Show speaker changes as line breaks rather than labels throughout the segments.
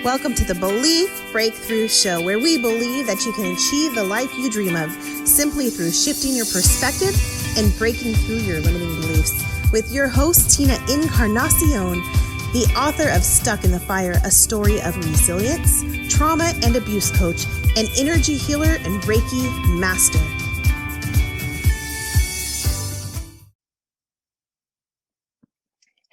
Welcome to the Belief Breakthrough Show, where we believe that you can achieve the life you dream of simply through shifting your perspective and breaking through your limiting beliefs. With your host, Tina Encarnacion, the author of Stuck in the Fire, a story of resilience, trauma and abuse coach, an energy healer, and Reiki master.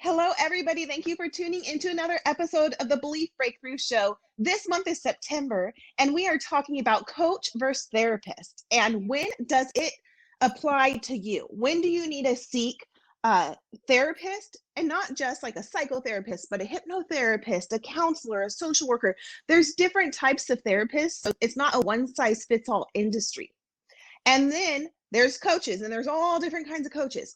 Hello, everybody. Thank you for tuning into another episode of the Belief Breakthrough Show. This month is September, and we are talking about coach versus therapist. And when does it apply to you? When do you need to seek a therapist, and not just like a psychotherapist, but a hypnotherapist, a counselor, a social worker? There's different types of therapists, so it's not a one-size-fits-all industry. And then there's coaches, and there's all different kinds of coaches.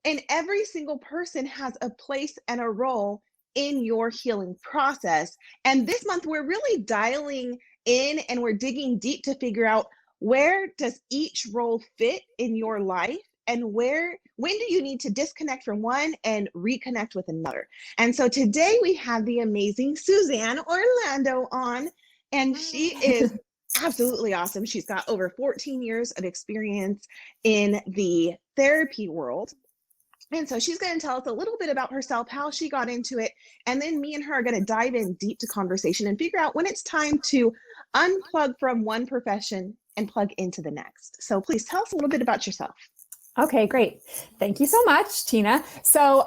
And every single person has a place and a role in your healing process. And this month, we're really dialing in and we're digging deep to figure out, where does each role fit in your life, and when do you need to disconnect from one and reconnect with another? And so today we have the amazing Suzanne Orlando on, and she is absolutely awesome. She's got over 14 years of experience in the therapy world. And so she's going to tell us a little bit about herself, how she got into it, and then me and her are going to dive in deep to conversation and figure out when it's time to unplug from one profession and plug into the next. So please tell us a little bit about yourself.
Okay, great. Thank you so much, Tina. So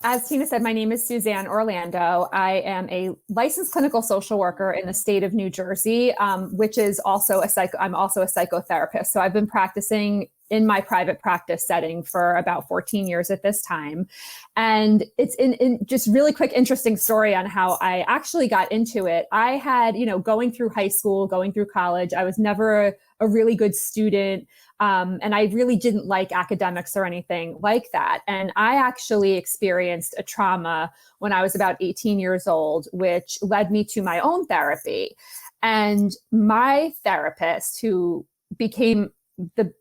as Tina said, my name is Suzanne Orlando. I am a licensed clinical social worker in the state of New Jersey, which is also I'm also a psychotherapist. So I've been practicing in my private practice setting for about 14 years at this time. And it's in just really quick, interesting story on how I actually got into it. I had, going through high school, going through college, I was never a really good student. And I really didn't like academics or anything like that. And I actually experienced a trauma when I was about 18 years old, which led me to my own therapy. And my therapist, who became the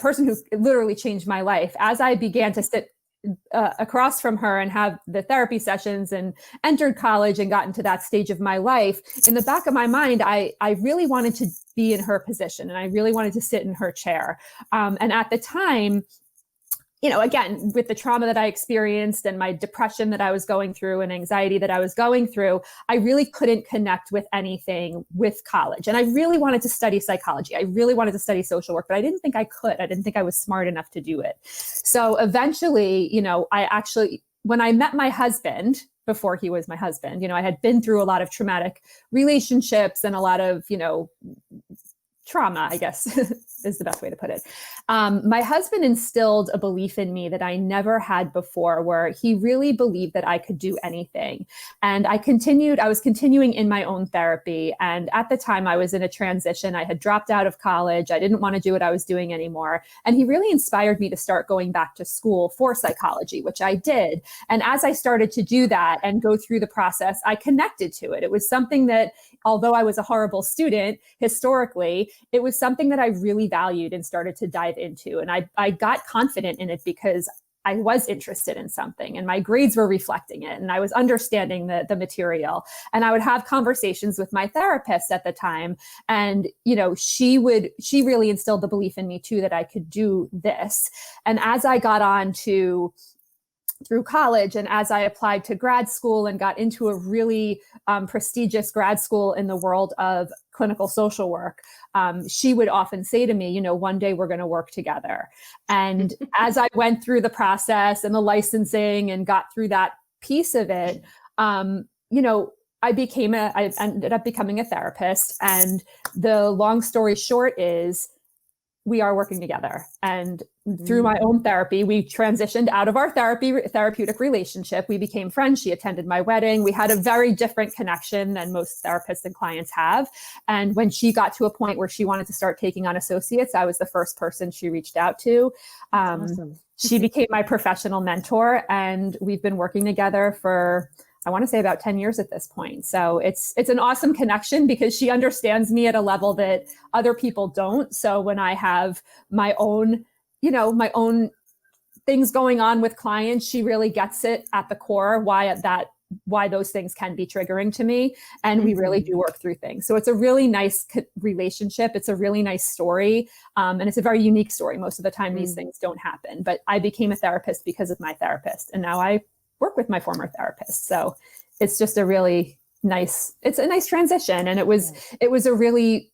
person who literally changed my life, as I began to sit across from her and have the therapy sessions and entered college and got into that stage of my life, in the back of my mind, I really wanted to be in her position, and I really wanted to sit in her chair. And at the time, again, with the trauma that I experienced and my depression that I was going through and anxiety that I was going through, I really couldn't connect with anything with college. And I really wanted to study psychology. I really wanted to study social work, but I didn't think I could. I didn't think I was smart enough to do it. So eventually, when I met my husband, before he was my husband, I had been through a lot of traumatic relationships and a lot of, trauma, I guess is the best way to put it. My husband instilled a belief in me that I never had before, where he really believed that I could do anything. And I was continuing in my own therapy. And at the time I was in a transition. I had dropped out of college. I didn't want to do what I was doing anymore. And he really inspired me to start going back to school for psychology, which I did. And as I started to do that and go through the process, I connected to it. It was something that, although I was a horrible student historically, it was something that I really valued and started to dive into. And I got confident in it because I was interested in something and my grades were reflecting it, and I was understanding the material. And I would have conversations with my therapist at the time. And, she really instilled the belief in me too, that I could do this. And as I got on through college, and as I applied to grad school and got into a really prestigious grad school in the world of clinical social work, she would often say to me, one day we're going to work together. And as I went through the process and the licensing and got through that piece of it, I ended up becoming a therapist. And the long story short is, we are working together. And through my own therapy, we transitioned out of our therapeutic relationship. We became friends. She attended my wedding. We had a very different connection than most therapists and clients have. And when she got to a point where she wanted to start taking on associates, I was the first person she reached out to. Awesome. She became my professional mentor, and we've been working together for, I want to say, about 10 years at this point. So it's an awesome connection because she understands me at a level that other people don't. So when I have my own things going on with clients, she really gets it at the core, why that why those things can be triggering to me. And we really do work through things. So it's a really nice relationship. It's a really nice story. And it's a very unique story. Most of the time, these things don't happen. But I became a therapist because of my therapist. And now I work with my former therapist. So it's just a really nice transition. And it was a really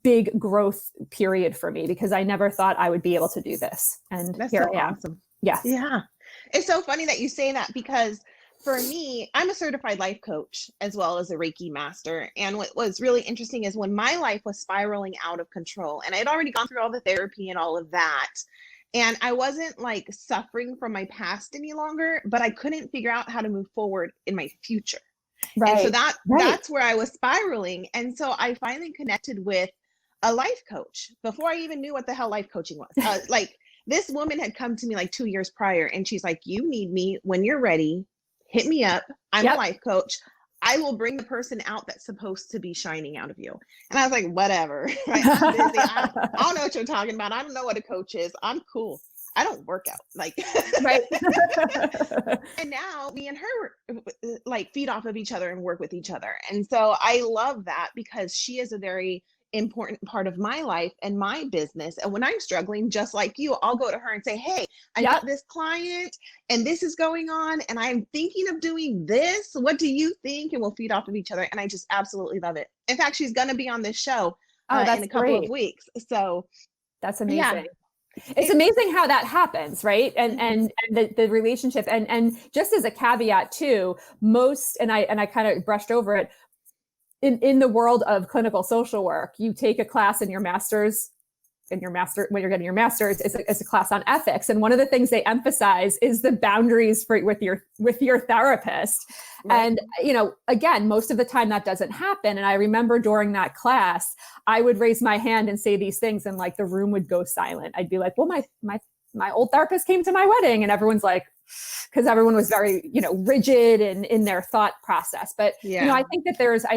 big growth period for me because I never thought I would be able to do this. And
That's
here
so
I am.
awesome.
Yes.
Yeah. It's so funny that you say that because for me, I'm a certified life coach as well as a Reiki master. And what was really interesting is when my life was spiraling out of control and I had already gone through all the therapy and all of that, and I wasn't like suffering from my past any longer, but I couldn't figure out how to move forward in my future.
Right.
And so that's where I was spiraling. And so I finally connected with a life coach before I even knew what the hell life coaching was. Like this woman had come to me like 2 years prior and she's like, you need me when you're ready. Hit me up. I'm a life coach. I will bring the person out that's supposed to be shining out of you. And I was like, whatever. Right? I'm busy. I don't know what you're talking about. I don't know what a coach is. I'm cool. I don't work out. Like,
right.
And now me and her like feed off of each other and work with each other. And so I love that because she is a very important part of my life and my business. And when I'm struggling, just like you, I'll go to her and say, hey, I got this client and this is going on and I'm thinking of doing this. What do you think? And we'll feed off of each other. And I just absolutely love it. In fact, she's going to be on this show in a couple of weeks. So
that's amazing.
Yeah.
It's amazing how that happens, right? And the relationship and just as a caveat too, most and I kind of brushed over it in the world of clinical social work, you take a class in your master's when you're getting your master's is a class on ethics. And one of the things they emphasize is the boundaries with your therapist. Right. And, again, most of the time that doesn't happen. And I remember during that class, I would raise my hand and say these things and like the room would go silent. I'd be like, well, my old therapist came to my wedding, and everyone's like, because everyone was very, rigid in their thought process. But, I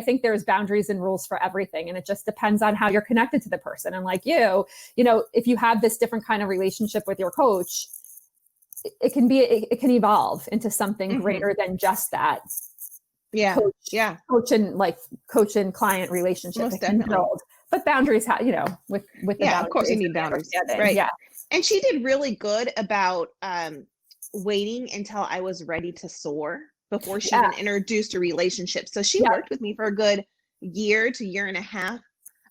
think there's boundaries and rules for everything. And it just depends on how you're connected to the person. And like if you have this different kind of relationship with your coach, it can evolve into something greater than just that.
Yeah.
Coach and client relationship.
Most definitely.
But boundaries, with the boundaries.
Of course you need boundaries. Right. Yeah. And she did really good about, waiting until I was ready to soar before she even introduced a relationship. So she worked with me for a good year to year and a half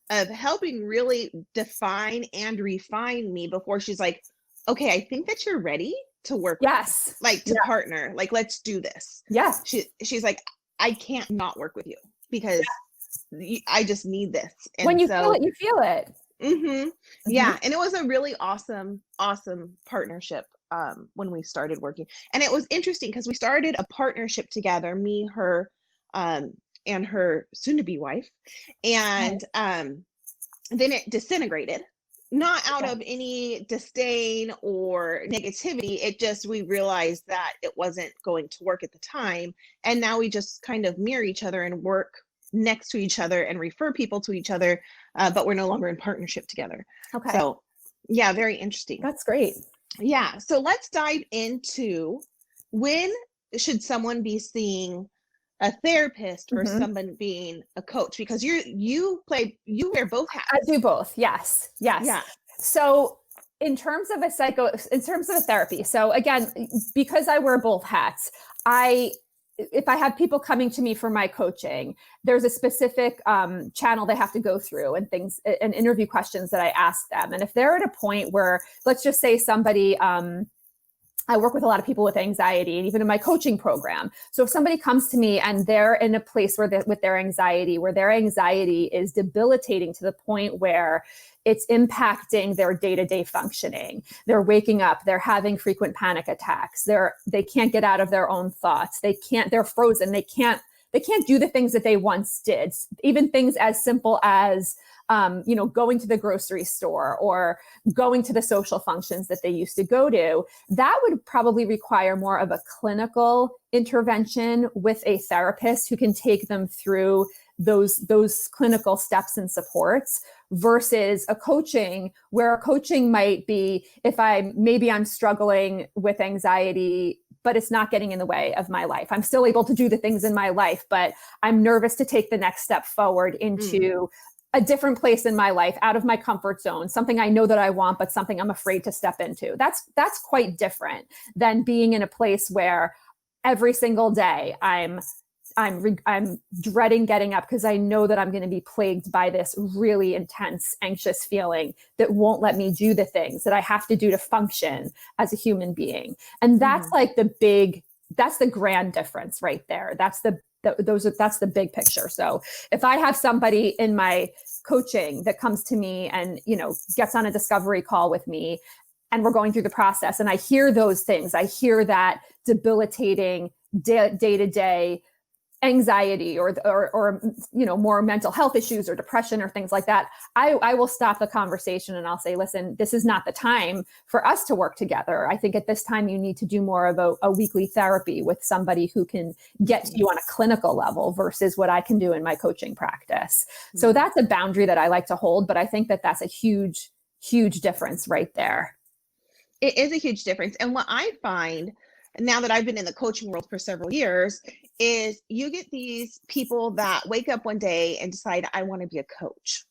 of helping really define and refine me before she's like, okay, I think that you're ready to work with, like to partner, like, let's do this. Yeah. She's like, I can't not work with you because I just need this. And
when you feel it, you feel it.
Yeah. And it was a really awesome partnership when we started working. And it was interesting because we started a partnership together, me, her, and her soon-to-be wife. And then it disintegrated, not out of any disdain or negativity. It just, we realized that it wasn't going to work at the time. And now we just kind of mirror each other and work next to each other and refer people to each other, but we're no longer in partnership together. Okay. So yeah, very interesting.
That's great.
Yeah. So let's dive into when should someone be seeing a therapist versus someone being a coach, because you wear both hats.
I do both. Yes. Yeah. So in terms of a therapy. So again, because I wear both hats, if I have people coming to me for my coaching, there's a specific channel they have to go through and things and interview questions that I ask them. And if they're at a point where, let's just say somebody, I work with a lot of people with anxiety, and even in my coaching program. So if somebody comes to me and they're in a place where with their anxiety is debilitating to the point where it's impacting their day-to-day functioning. They're waking up, they're having frequent panic attacks. They can't get out of their own thoughts. They're frozen. They can't do the things that they once did. Even things as simple as, going to the grocery store or going to the social functions that they used to go to. That would probably require more of a clinical intervention with a therapist who can take them through those clinical steps and supports, versus a coaching where a coaching might be, if I'm struggling with anxiety but it's not getting in the way of my life. I'm still able to do the things in my life, but I'm nervous to take the next step forward into a different place in my life, out of my comfort zone, something I know that I want, but something I'm afraid to step into. That's quite different than being in a place where every single day I'm dreading getting up because I know that I'm going to be plagued by this really intense, anxious feeling that won't let me do the things that I have to do to function as a human being. And that's like that's the grand difference right there. That's the big picture. So if I have somebody in my coaching that comes to me and, gets on a discovery call with me, and we're going through the process, and I hear those things, I hear that debilitating day-to-day anxiety or more mental health issues or depression or things like that, I will stop the conversation and I'll say, listen, this is not the time for us to work together. I think at this time you need to do more of a weekly therapy with somebody who can get to you on a clinical level versus what I can do in my coaching practice. So that's a boundary that I like to hold, but I think that that's a huge, huge difference right there.
It is a huge difference. And what I find now that I've been in the coaching world for several years is you get these people that wake up one day and decide, I want to be a coach.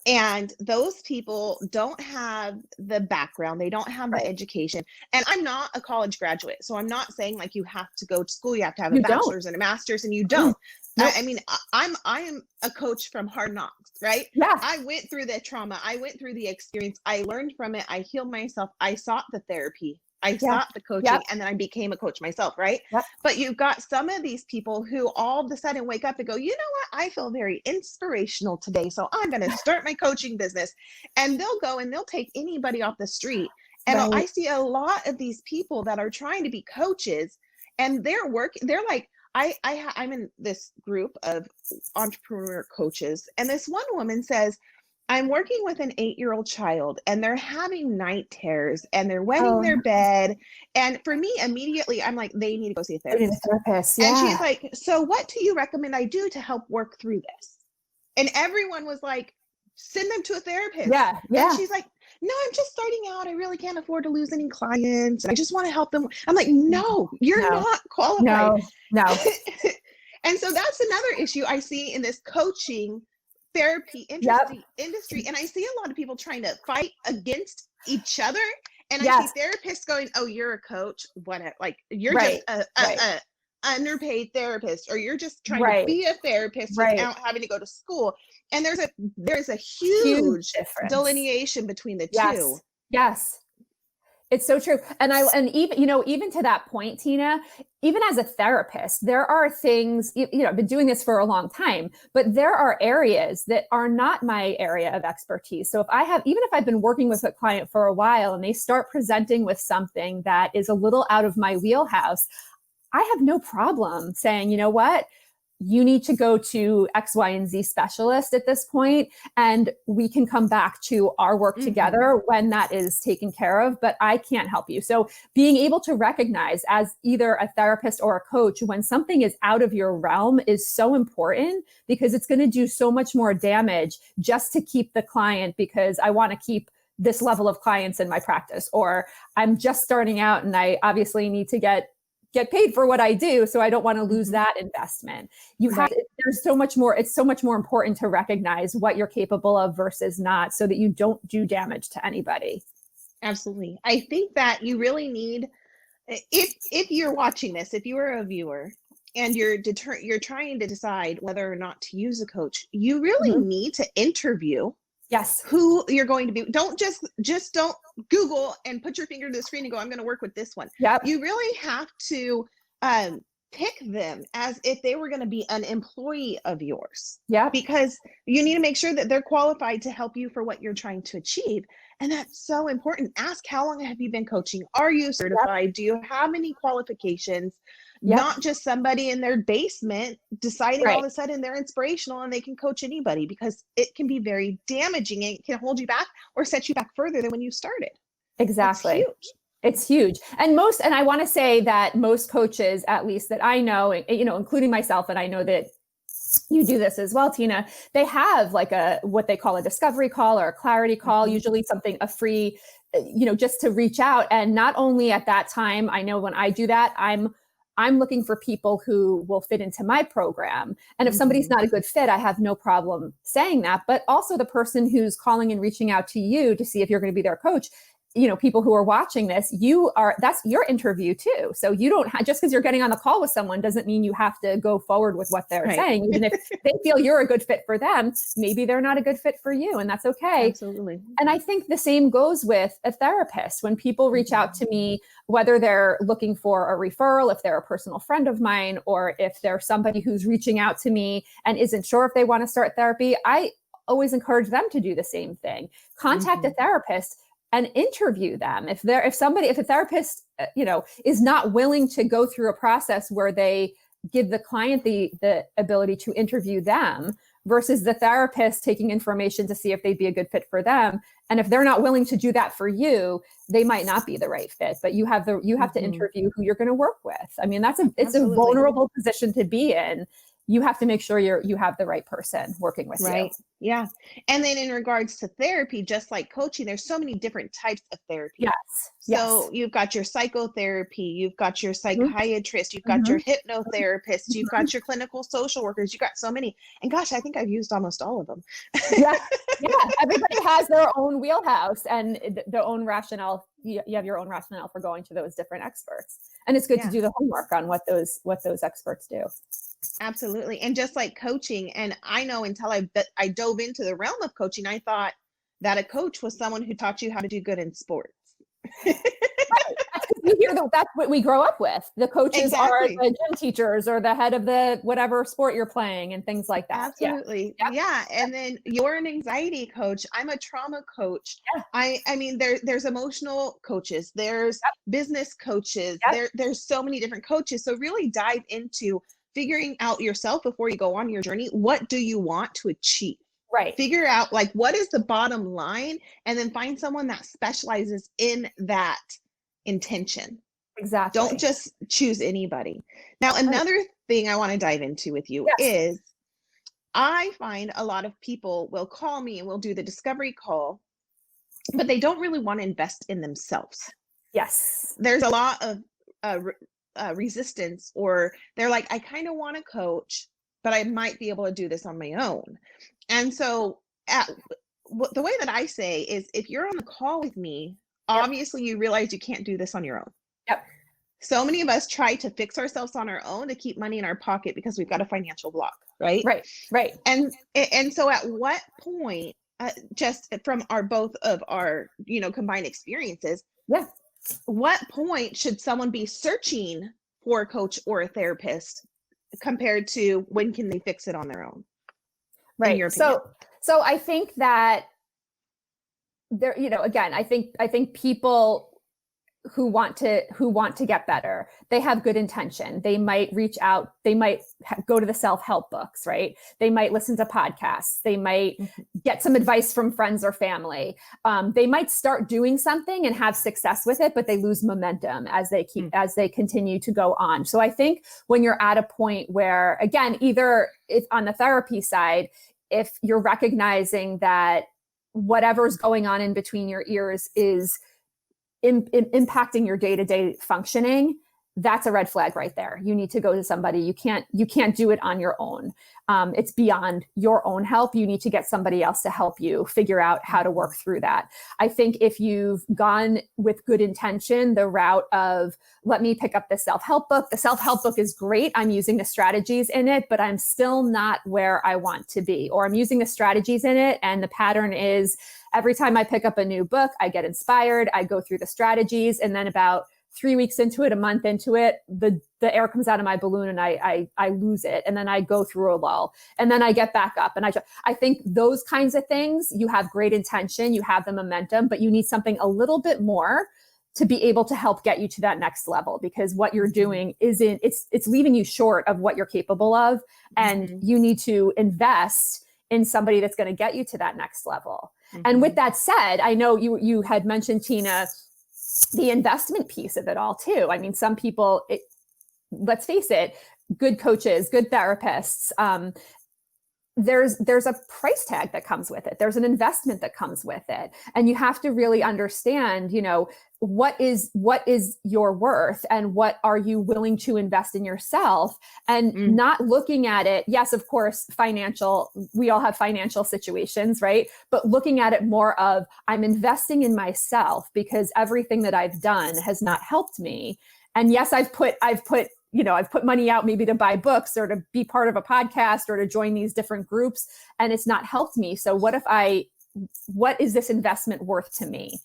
And those people don't have the background, they don't have the education. And I'm not a college graduate, so I'm not saying like you have to go to school, you have to have a bachelor's and a master's, and you don't. Nope. I mean, I am a coach from hard knocks, right?
Yeah.
I went through the trauma, I went through the experience, I learned from it, I healed myself, I sought the therapy, I sought the coaching, and then I became a coach myself, right? But you've got some of these people who all of a sudden wake up and go, you know what? I feel very inspirational today, so I'm going to start my coaching business. And they'll go and they'll take anybody off the street. And I see a lot of these people that are trying to be coaches, and they're like, I'm in this group of entrepreneur coaches, and this one woman says, I'm working with an 8-year-old child and they're having night terrors and they're wetting their bed. And for me, immediately, I'm like, they need to go see a therapist. And she's like, so what do you recommend I do to help work through this? And everyone was like, send them to a therapist. And she's like, no, I'm just starting out. I really can't afford to lose any clients. And I just want to help them. I'm like, no, you're not qualified.
No.
And so that's another issue I see in this coaching therapy industry. And I see a lot of people trying to fight against each other. And I see therapists going, oh, you're a coach. What? Like, you're just a underpaid therapist, or you're just trying to be a therapist without having to go to school. And there's a huge delineation between the two.
Yes. It's so true. And even to that point, Tina, even as a therapist, there are things, I've been doing this for a long time, but there are areas that are not my area of expertise. So even if I've been working with a client for a while and they start presenting with something that is a little out of my wheelhouse, I have no problem saying, you know what? You need to go to X, Y, and Z specialist at this point, and we can come back to our work together when that is taken care of, but I can't help you. So being able to recognize as either a therapist or a coach when something is out of your realm is so important, because it's going to do so much more damage just to keep the client, because I want to keep this level of clients in my practice, or I'm just starting out and I obviously need to get paid for what I do. So I don't want to lose that investment. There's so much more. It's so much more important to recognize what you're capable of versus not, so that you don't do damage to anybody.
Absolutely. I think that you really need, if you're watching this, if you are a viewer and you're trying to decide whether or not to use a coach, you really need to interview who you're going to be. Don't just don't Google and put your finger to the screen and go, I'm going to work with this one. You really have to pick them as if they were going to be an employee of yours. Because you need to make sure that they're qualified to help you for what you're trying to achieve. And that's so important. Ask, how long have you been coaching? Are you certified? Do you have any qualifications? Not just somebody in their basement deciding all of a sudden they're inspirational and they can coach anybody, because it can be very damaging and it can hold you back or set you back further than when you started.
Exactly. It's huge. And I want to say that most coaches, at least that I know, including myself, and I know that you do this as well, Tina, they have like what they call a discovery call or a clarity call, usually a free just to reach out. And not only at that time, I know when I do that, I'm looking for people who will fit into my program. And if somebody's not a good fit, I have no problem saying that. But also the person who's calling and reaching out to you to see if you're going to be their coach, people who are watching this, that's your interview too. So you don't just because you're getting on the call with someone doesn't mean you have to go forward with what they're saying. Even if they feel you're a good fit for them, maybe they're not a good fit for you, and that's okay.
Absolutely.
And I think the same goes with a therapist. When people reach out to me, whether they're looking for a referral, if they're a personal friend of mine, or if they're somebody who's reaching out to me and isn't sure if they want to start therapy, I always encourage them to do the same thing. Contact a therapist and interview them. If a therapist, is not willing to go through a process where they give the client the ability to interview them versus the therapist taking information to see if they'd be a good fit for them. And if they're not willing to do that for you, they might not be the right fit, but you have to interview who you're going to work with. I mean, it's a vulnerable position to be in. You have to make sure you have the right person working with you.
Yeah. And then in regards to therapy, just like coaching, there's so many different types of therapy.
Yes.
So you've got your psychotherapy, you've got your psychiatrist, you've got your hypnotherapist, you've got your clinical social workers, you've got so many. And gosh, I think I've used almost all of them.
Yeah. Everybody has their own wheelhouse and their own rationale. You have your own rationale for going to those different experts. And it's good to do the homework on what those experts do.
Absolutely. And just like coaching, and I know until I dove into the realm of coaching, I thought that a coach was someone who taught you how to do good in sports.
You hear that's what we grow up with. The coaches are the gym teachers or the head of the whatever sport you're playing and things like that.
Absolutely. Yeah. And then you're an anxiety coach. I'm a trauma coach. I mean, there's emotional coaches, there's business coaches, there's so many different coaches. So really dive into figuring out yourself before you go on your journey. What do you want to achieve?
Right.
Figure out what is the bottom line, and then find someone that specializes in that intention.
Exactly.
Don't just choose anybody. Now, another thing I want to dive into with you is I find a lot of people will call me and we'll do the discovery call, but they don't really want to invest in themselves.
Yes.
There's a lot of resistance, or they're like, I kind of want a coach, but I might be able to do this on my own. And so the way that I say is, if you're on the call with me, obviously you realize you can't do this on your own. So many of us try to fix ourselves on our own to keep money in our pocket because we've got a financial block, right?
Right.
And so at what point, just from both of our combined experiences, what point should someone be searching for a coach or a therapist compared to when can they fix it on their own?
Right. So I think that there, again, I think people who want to get better, they have good intention. They might reach out, they might go to the self-help books, right? They might listen to podcasts. They might get some advice from friends or family. They might start doing something and have success with it, but they lose momentum as they continue to go on. So I think when you're at a point where, again, either if on the therapy side, if you're recognizing that whatever's going on in between your ears is impacting your day-to-day functioning, that's a red flag right there. You need to go to somebody. You can't do it on your own. It's beyond your own help. You need to get somebody else to help you figure out how to work through that. I think if you've gone with good intention, the route of, let me pick up the self-help book. The self-help book is great. I'm using the strategies in it, but I'm still not where I want to be. Or I'm using the strategies in it, and the pattern is every time I pick up a new book, I get inspired, I go through the strategies, and then about 3 weeks into it, a month into it, the air comes out of my balloon and I lose it. And then I go through a lull and then I get back up. And I think those kinds of things, you have great intention, you have the momentum, but you need something a little bit more to be able to help get you to that next level, because what you're doing it's leaving you short of what you're capable of. And you need to invest in somebody that's going to get you to that next level. And with that said, I know you had mentioned, Tina, the investment piece of it all too. I mean, some people, let's face it, good coaches, good therapists, there's a price tag that comes with it. There's an investment that comes with it. And you have to really understand, what is your worth and what are you willing to invest in yourself, and not looking at it. Yes, of course, we all have financial situations, right? But looking at it more of, I'm investing in myself because everything that I've done has not helped me. And yes, I've put money out maybe to buy books or to be part of a podcast or to join these different groups, and it's not helped me. So what is this investment worth to me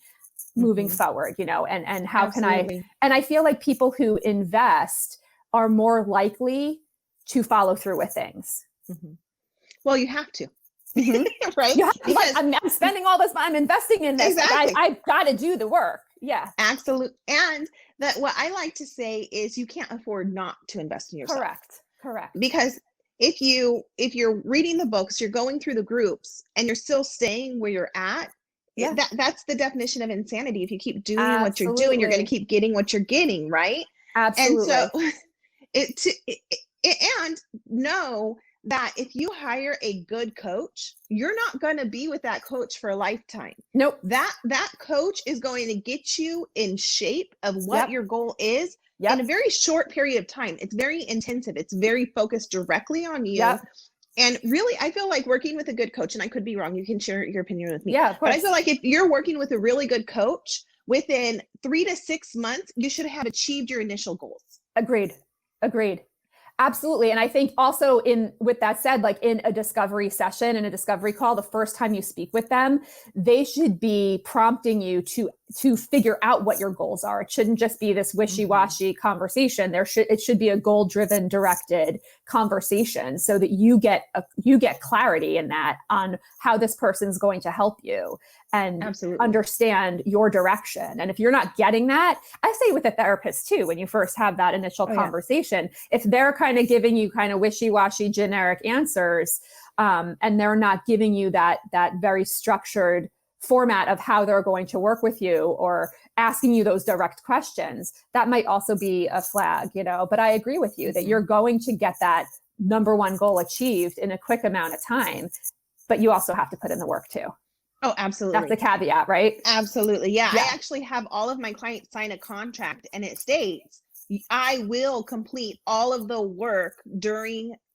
moving forward, and how
Absolutely.
and I feel like people who invest are more likely to follow through with things.
Well, you have to.
Right? Because I'm spending all this, I'm investing in this.
Exactly.
I've got to do the work. Yeah.
Absolutely. And that what I like to say is you can't afford not to invest in yourself.
Correct.
Because if you're reading the books, you're going through the groups, and you're still staying where you're at, that's the definition of insanity. If you keep doing what you're doing, you're going to keep getting what you're getting, right?
Absolutely.
And so and know that if you hire a good coach, you're not going to be with that coach for a lifetime.
Nope.
That coach is going to get you in shape of what your goal is in a very short period of time. It's very intensive. It's very focused directly on you. And really, I feel like working with a good coach, and I could be wrong, you can share your opinion with me.
Yeah, of course.
But I feel like if you're working with a really good coach, within 3 to 6 months, you should have achieved your initial goals.
Agreed. Absolutely. And I think also with that said, like in a discovery session and a discovery call, the first time you speak with them, they should be prompting you to figure out what your goals are. It shouldn't just be this wishy-washy conversation. It should be a goal-driven, directed conversation so that you get clarity in that on how this person's going to help you and understand your direction. And if you're not getting that, I say with a therapist too, when you first have that initial conversation, if they're kind of giving you kind of wishy-washy generic answers, and they're not giving you that very structured format of how they're going to work with you or asking you those direct questions, that might also be a flag, but I agree with you that you're going to get that number one goal achieved in a quick amount of time, but you also have to put in the work too.
Oh, absolutely.
That's the caveat, right?
Absolutely. Yeah. I actually have all of my clients sign a contract, and it states, I will complete all of the work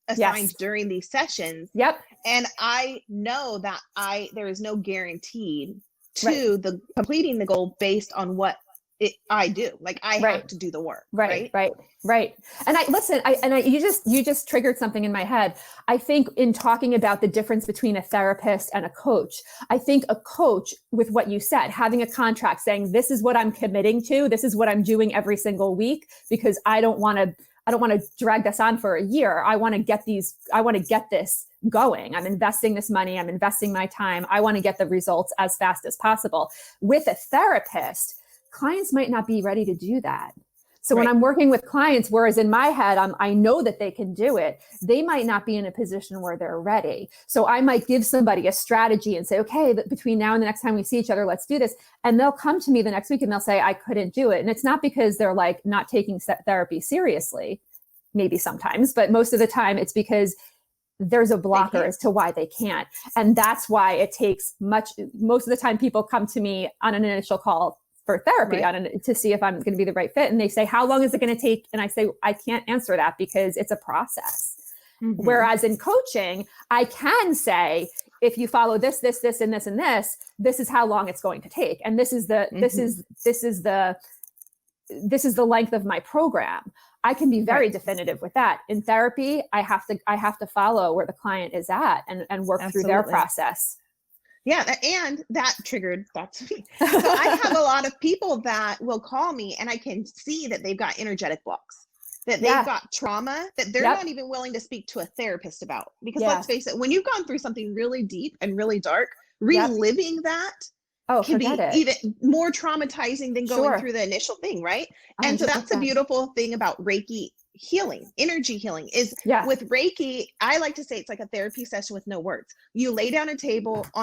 assigned during these sessions.
Yep.
And I know that there is no guarantee to the completing the goal based on what I do. Like I have to do the work. Right.
And you just triggered something in my head. I think in talking about the difference between a therapist and a coach, I think a coach, with what you said, having a contract saying, this is what I'm committing to, this is what I'm doing every single week, because I don't want to drag this on for a year. I want to get this going. I'm investing this money. I'm investing my time. I want to get the results as fast as possible. With a therapist, clients might not be ready to do that. So when I'm working with clients, whereas in my head, I know that they can do it, they might not be in a position where they're ready. So I might give somebody a strategy and say, okay, between now and the next time we see each other, let's do this. And they'll come to me the next week and they'll say, I couldn't do it. And it's not because they're like not taking therapy seriously, maybe sometimes, but most of the time it's because there's a blocker as to why they can't. And that's why it takes most of the time people come to me on an initial call for therapy to see if I'm going to be the right fit. And they say, how long is it going to take? And I say, I can't answer that because it's a process. Whereas in coaching, I can say, if you follow this, and this, and this, this is how long it's going to take. And this is the length of my program. I can be very definitive with that. In therapy, I have to follow where the client is at and work through their process.
Yeah, and that triggered thoughts of me. So I have a lot of people that will call me, and I can see that they've got energetic blocks, that they've got trauma that they're not even willing to speak to a therapist about. Because let's face it, when you've gone through something really deep and really dark, reliving that can be even more traumatizing than going through the initial thing, right? And so that's the beautiful thing about Reiki healing, energy healing is with Reiki. I like to say it's like a therapy session with no words. You lay down on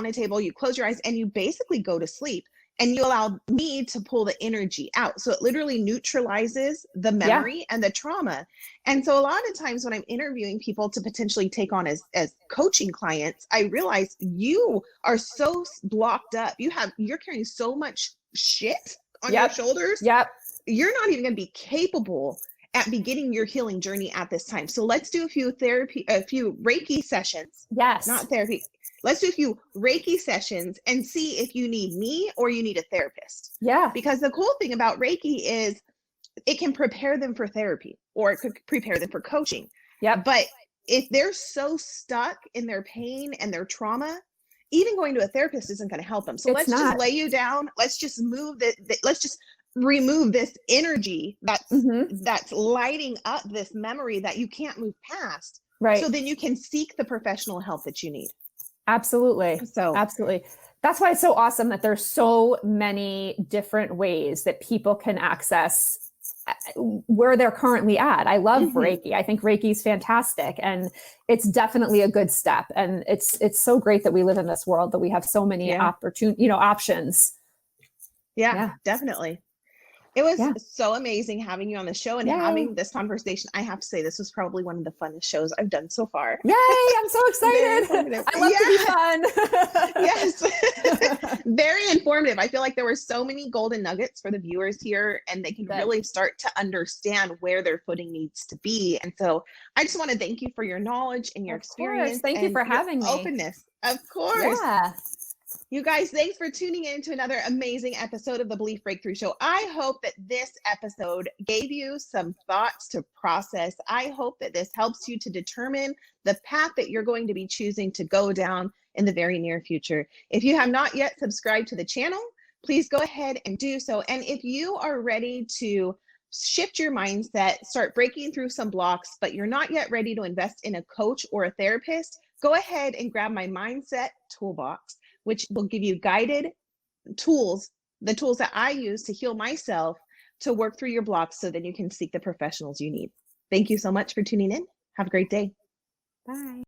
a table, you close your eyes, and you basically go to sleep. and you allow me to pull the energy out. So it literally neutralizes the memory and the trauma. And so a lot of times when I'm interviewing people to potentially take on as coaching clients, I realize you are so blocked up. You're carrying so much shit on your shoulders. You're not even going to be capable at beginning your healing journey at this time. So let's do a few Reiki sessions.
Yes.
Not therapy. Let's do a few Reiki sessions and see if you need me or you need a therapist.
Yeah.
Because the cool thing about Reiki is it can prepare them for therapy, or it could prepare them for coaching.
Yeah.
But if they're so stuck in their pain and their trauma, even going to a therapist isn't going to help them. So let's just lay you down. Let's just move let's just remove this energy that's lighting up this memory that you can't move past.
Right.
So then you can seek the professional help that you need.
Absolutely. Absolutely. That's why it's so awesome that there's so many different ways that people can access where they're currently at. I love Reiki. I think Reiki is fantastic, and it's definitely a good step. And it's so great that we live in this world that we have so many options.
Yeah, definitely. It was so amazing having you on the show and having this conversation. I have to say, this was probably one of the funnest shows I've done so far.
Yay! I'm so excited. I love to be fun.
Yes. Very informative. I feel like there were so many golden nuggets for the viewers here, and they can really start to understand where their footing needs to be. And so I just want to thank you for your knowledge and your experience.
Thank you for having me.
Openness. Of course.
Yeah.
You guys, thanks for tuning in to another amazing episode of the Belief Breakthrough Show. I hope that this episode gave you some thoughts to process. I hope that this helps you to determine the path that you're going to be choosing to go down in the very near future. If you have not yet subscribed to the channel, please go ahead and do so. And if you are ready to shift your mindset, start breaking through some blocks, but you're not yet ready to invest in a coach or a therapist, go ahead and grab my Mindset Toolbox, which will give you guided tools, the tools that I use to heal myself, to work through your blocks so that you can seek the professionals you need. Thank you so much for tuning in. Have a great day.
Bye.